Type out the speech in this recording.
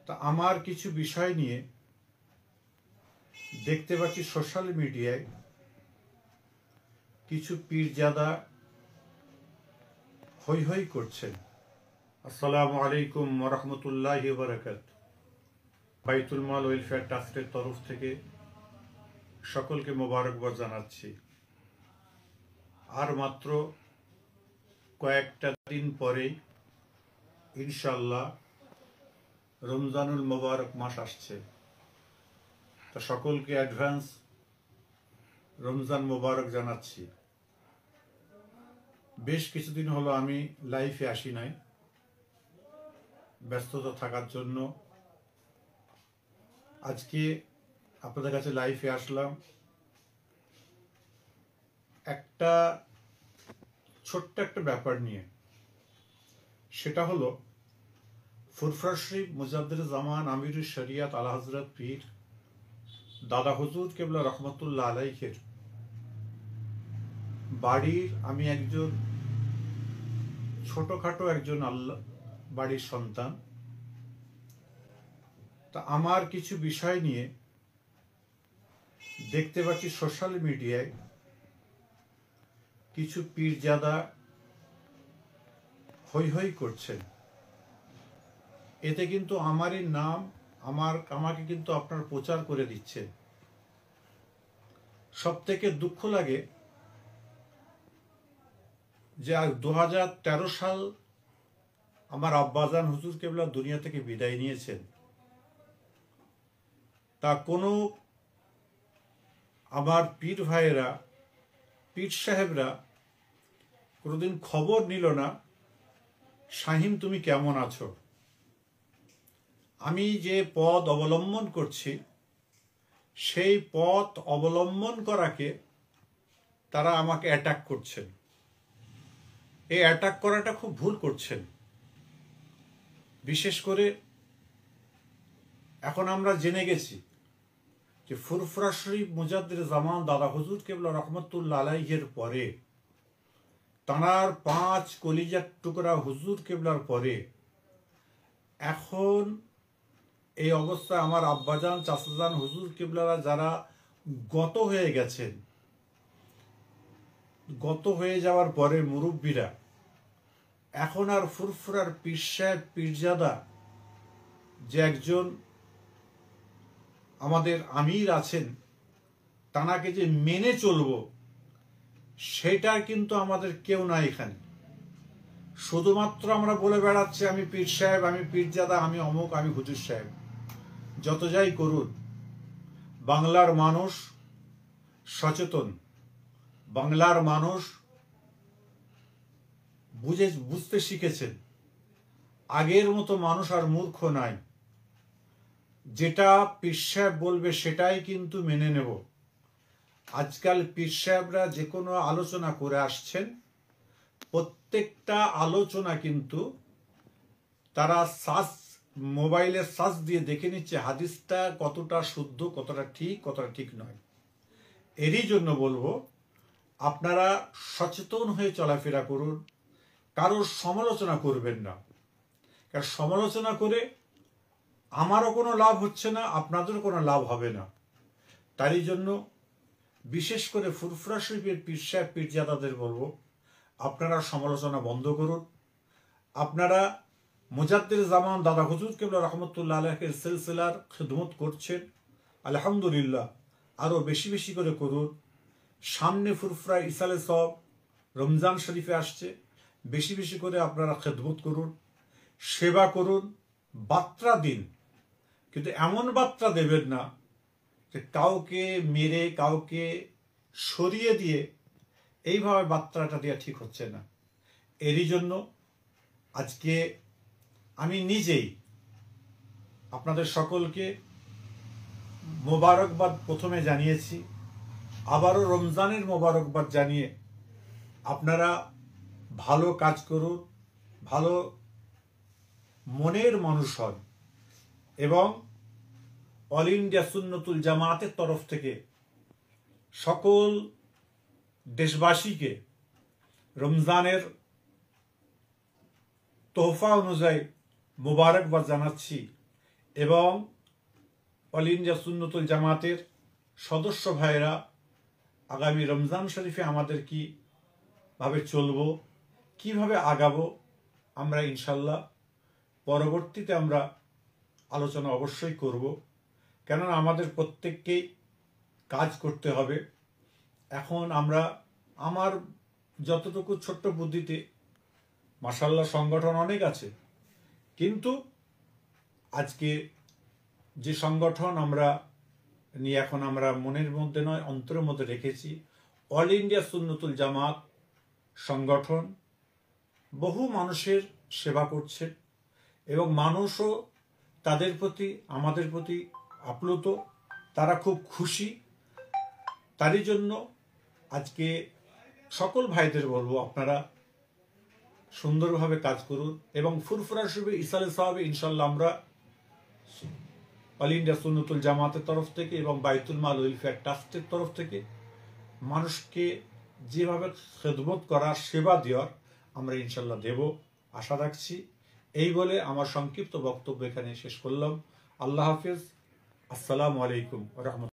তা আমার কিছু বিষয় নিয়ে দেখতে পাচ্ছি সোশ্যাল মিডিয়ায় কিছু পীরজাদা হৈ হৈ করছেন। আসসালামু আলাইকুম ওয়া রাহমাতুল্লাহি ওয়া বারাকাতুহু। বাইতুল মাল ওয়েলফেয়ার ট্রাস্টের তরফ থেকে সকলকে মোবারকবাদ জানাচ্ছি। আর মাত্র কয়েকটা দিন পরেই ইনশাআল্লাহ রমজানুল মোবারক মাস আসছে। তা সকলকে অ্যাডভান্স রমজান মোবারক জানাচ্ছি। বেশ কিছুদিন হলো আমি লাইফে আসি নাই, ব্যস্ততা থাকার জন্য। আজকে আপনাদের কাছে লাইফে আসলাম একটা ছোট্ট একটা ব্যাপার নিয়ে। সেটা হলো ফুরফুরা শরীফ মুজাদ্দিদ জামান আমিরুল শরিয়াত আলা হযরত পীর দাদা হুজুর কেবলা রহমতুল্লাহ আলাইহির বাড়ির আমি একজন ছোটখাটো একজন আল্লাহ বাড়ির সন্তান। তা আমার কিছু বিষয় নিয়ে দেখতে পাচ্ছি সোশ্যাল মিডিয়ায় কিছু পীরজাদা হৈ হৈ করছেন। এতে কিন্তু আমারই নাম আমাকে কিন্তু আপনার প্রচার করে দিচ্ছে। সব থেকে দুঃখ লাগে যে 2013 সাল আমার আব্বাজান হুজুর কেবলা দুনিয়া থেকে বিদায় নিয়েছেন। তা কোনো আমার পীর ভাইয়েরা, পীর সাহেবরা কোনোদিন খবর নিল না, শাহিন তুমি কেমন আছো। আমি যে পথ অবলম্বন করছি সেই পথ অবলম্বন করাকে তারা আমাকে অ্যাটাক করছেন। এই অ্যাটাক করাটা খুব ভুল করছেন। বিশেষ করে এখন আমরা জেনে গেছি যে ফুরফুরা শরীফ মুজাদ্দিদ জামান দাদা হুজুর কেবলা রহমতুল্লাহ আলাইহির পরে, তাঁর 5 কলিজার টুকরা হুজুর কেবলার পরে এখন এই অবস্থায় আমার আব্বাজান চাচাজান হুজুর কেবলারা যারা গত হয়ে গেছেন, গত হয়ে যাওয়ার পরে মুরব্বীরা এখন আর ফুরফুরার পীর সাহেব পীরজাদা যে একজন আমাদের আমির আছেন তানাকে যে মেনে চলবো সেটা কিন্তু আমাদের কেউ নাই এখানে। শুধুমাত্র আমরা বলে বেড়াচ্ছি আমি পীর সাহেব, আমি পীরজাদা, আমি অমুক, আমি হুজুর সাহেব। যত যাই করুন, বাংলার মানুষ সচেতন, বাংলার মানুষ বুঝতে শিখেছেন। আগের মতো মানুষ আর মূর্খ নাই। যেটা পীর সাহেব বলবে সেটাই কিন্তু মেনে নেব। আজকাল পীর সাহেবরা যে কোনো আলোচনা করে আসছেন, প্রত্যেকটা আলোচনা কিন্তু তারা মোবাইলের সার্চ দিয়ে দেখে নিচ্ছে হাদিসটা কতটা শুদ্ধ, কতটা ঠিক নয়। এরই জন্য বলবো আপনারা সচেতন হয়ে চলাফেরা করুন, কারোর সমালোচনা করবেন না। কারণ সমালোচনা করে আমারও কোনো লাভ হচ্ছে না, আপনাদেরও কোনো লাভ হবে না। তারই জন্য বিশেষ করে ফুরফুরা শরীফের পীর সাহেব পীরজাদাদের বলবো আপনারা সমালোচনা বন্ধ করুন। আপনারা মুজাদ্দিদ জামান দাদা হুজুর কেবলা রহমতুল্লাহ আলাইহির সিলসিলার খিদমত করছেন, আলহামদুলিল্লাহ। আরও বেশি বেশি করে করুন। সামনে ফুরফুরা ইসালে সব রমজান শরীফে আসছে, বেশি বেশি করে আপনারা খিদমত করুন, সেবা করুন, বার্তা দিন। কিন্তু এমন বার্তা দেবেন না যে কাউকে মেরে কাউকে সরিয়ে দিয়ে এইভাবে বার্তাটা দেওয়া ঠিক হচ্ছে না। এরই জন্য আজকে আমি নিজেই আপনাদের সকলকে মোবারকবাদ প্রথমে জানিয়েছি, আবারও রমজানের মোবারকবাদ জানিয়ে আপনারা ভালো কাজ করুন, ভালো মনের মানুষ হন এবং অল ইন্ডিয়া সুন্নতুল জামাতের তরফ থেকে সকল দেশবাসীকে রমজানের তোহফা অনুযায়ী মোবারকবাদ জানাচ্ছি। এবং অল ইন্ডিয়া সুন্নতুল জামাতের সদস্য ভাইরা আগামী রমজান শরীফে আমাদের কিভাবে চলবো, কিভাবে আগাবো, আমরা ইনশাল্লাহ পরবর্তীতে আমরা আলোচনা অবশ্যই করব। কেননা আমাদের প্রত্যেককেই কাজ করতে হবে। এখন আমার যতটুকু ছোট্ট বুদ্ধিতে, মাশাআল্লাহ সংগঠন অনেক আছে, কিন্তু আজকে যে সংগঠন আমরা নিয়ে এখন আমরা মনের মধ্যে নয় অন্তরের মধ্যে রেখেছি, অল ইন্ডিয়া সুন্নতুল জামাত সংগঠন বহু মানুষের সেবা করছে এবং মানুষও তাদের প্রতি আমাদের প্রতি আপ্লুত, তারা খুব খুশি। তারই জন্য আজকে সকল ভাইদের বলবো, আপনারা সুন্দরভাবে কাজ করুন এবং ফুরফুরা শুভে ইসালে সাহাবে ইনশাল্লাহ আমরা অল ইন্ডিয়া সুন্নতুল জামাতের তরফ থেকে এবং বাইতুল মাল ওয়েলফেয়ার ট্রাস্টের তরফ থেকে মানুষকে যেভাবে খেদমত করার, সেবা দেওয়ার আমরা ইনশাল্লাহ দেব, আশা রাখছি। এই বলে আমার সংক্ষিপ্ত বক্তব্য এখানে শেষ করলাম। আল্লাহ হাফিজ। আসসালামু আলাইকুম ওয়া রাহমাতুল্লাহ।